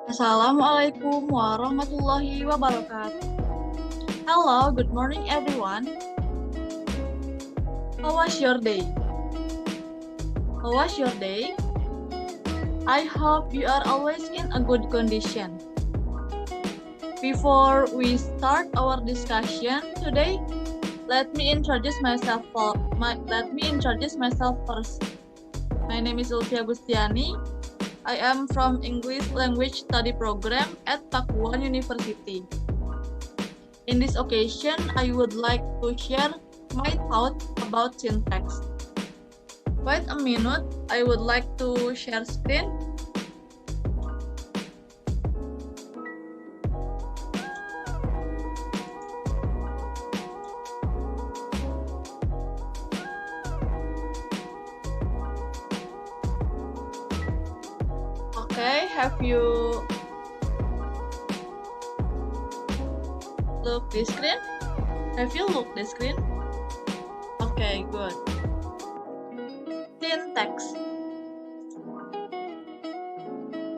Assalamualaikum warahmatullahi wabarakatuh. Hello, good morning everyone. How was your day? How was your day? I hope you are always in a good condition. Before we start our discussion today, let me introduce myself first. My name is Ulfia Gustiani. I am from English Language Study Program at Pakuan University. In this occasion, I would like to share my thoughts about syntax. Wait a minute, I would like to share screen. Okay, have you looked the screen? Have you looked the screen? Okay, good. Syntax.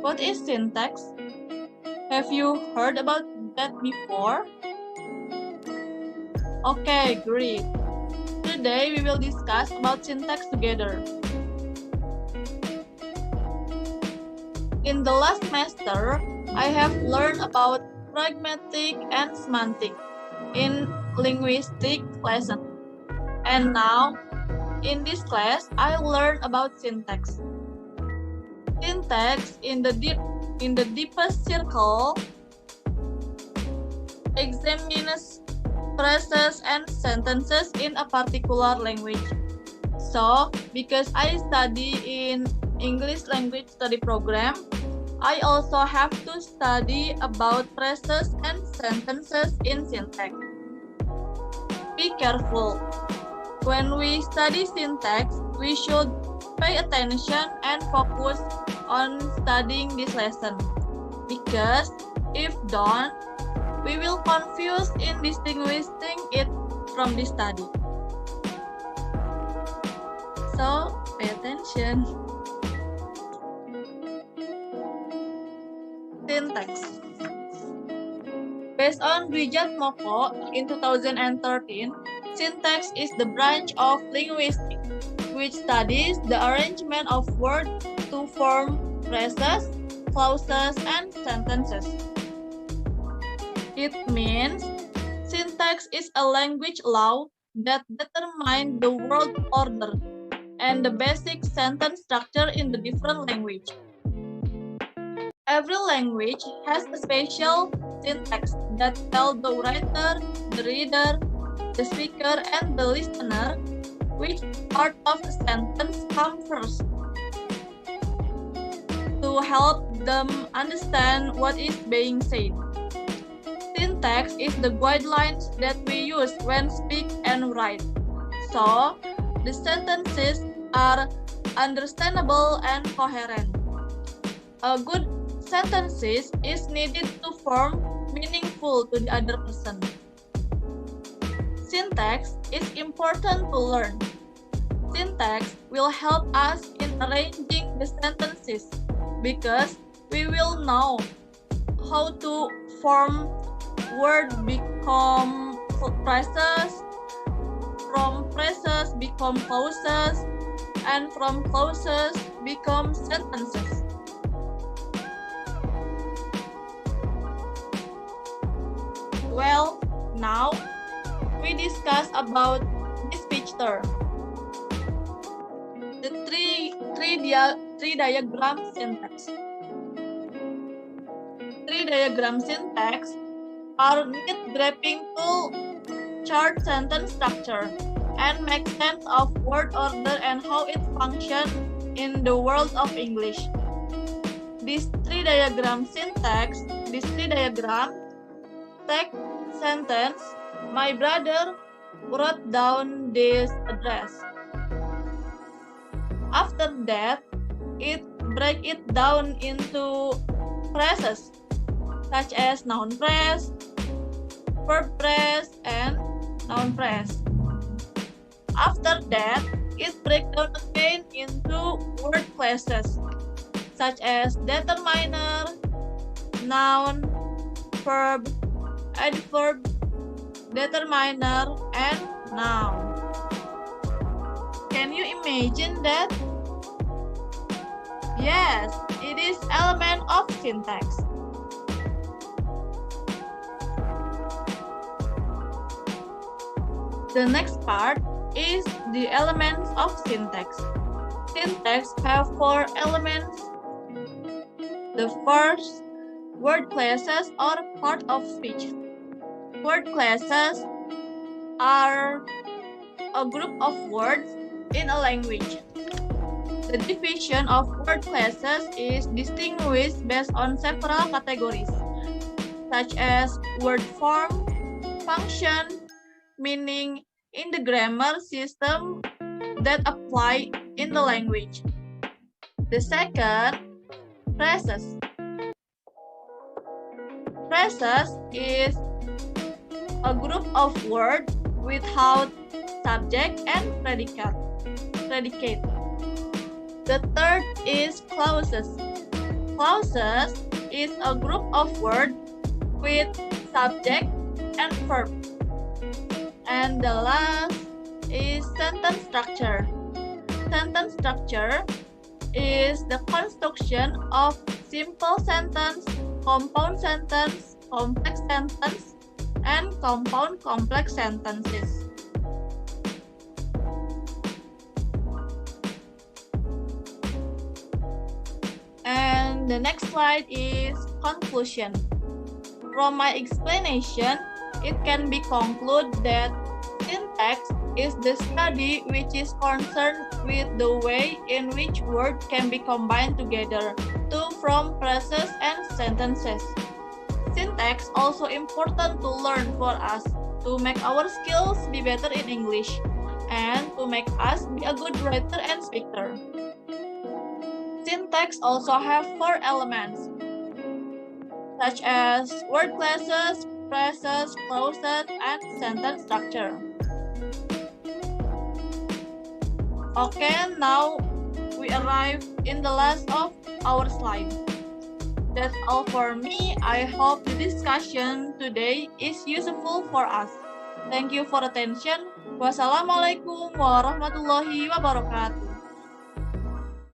What is syntax? Have you heard about that before? Okay, great. Today we will discuss about syntax together. In the last semester, I have learned about pragmatic and semantic in linguistic lesson. And now, in this class, I learn about syntax. Syntax in the deepest circle examines phrases and sentences in a particular language. So, because I study in English Language Study Program, I also have to study about phrases and sentences in syntax. Be careful. When we study syntax, we should pay attention and focus on studying this lesson. Because if don't, we will confuse in distinguishing it from the study. So, pay attention. Syntax. Based on Dwijat Moko in 2013, syntax is the branch of linguistics which studies the arrangement of words to form phrases, clauses, and sentences. It means syntax is a language law that determines the word order and the basic sentence structure in the different language. Every language has a special syntax that tells the writer, the reader, the speaker, and the listener which part of a sentence comes first to help them understand what is being said. Syntax is the guidelines that we use when speak and write. So, the sentences are understandable and coherent. A good sentences is needed to form meaningful to the other person. Syntax is important to learn. Syntax will help us in arranging the sentences because we will know how to form words become phrases, from phrases become clauses, and from clauses become sentences. Well, now we discuss about this picture. The three diagram syntax. Three diagram syntax are neat graphing tool, chart sentence structure, and make sense of word order and how it functions in the world of English. This three diagram syntax, take sentence, my brother wrote down this address. After that, it break it down into phrases, such as noun phrase, verb phrase, and noun phrase. After that, it breaks down again into word classes, such as determiner, noun, verb, adverb, determiner, and noun. Can you imagine that? Yes, it is element of syntax. The next part is the elements of syntax. Syntax have 4 elements. The first, word classes or part of speech. Word classes are a group of words in a language. The division of word classes is distinguished based on several categories, such as word form, function, meaning in the grammar system that apply in the language. The second, phrases. Phrases is a group of words without subject and predicate. The third is clauses. Clauses is a group of words with subject and verb. And the last is sentence structure. Sentence structure is the construction of simple sentence, compound sentence, complex sentence, and compound complex sentences. And the next slide is conclusion. From my explanation, it can be concluded that syntax is the study which is concerned with the way in which words can be combined together to form phrases and sentences. Syntax also important to learn for us to make our skills be better in English and to make us be a good writer and speaker. Syntax also have 4 elements, such as word classes, phrases, clauses, and sentence structure. Okay, now we arrive in the last of our slide. That's all for me. I hope the discussion today is useful for us. Thank you for attention. Wassalamualaikum warahmatullahi wabarakatuh.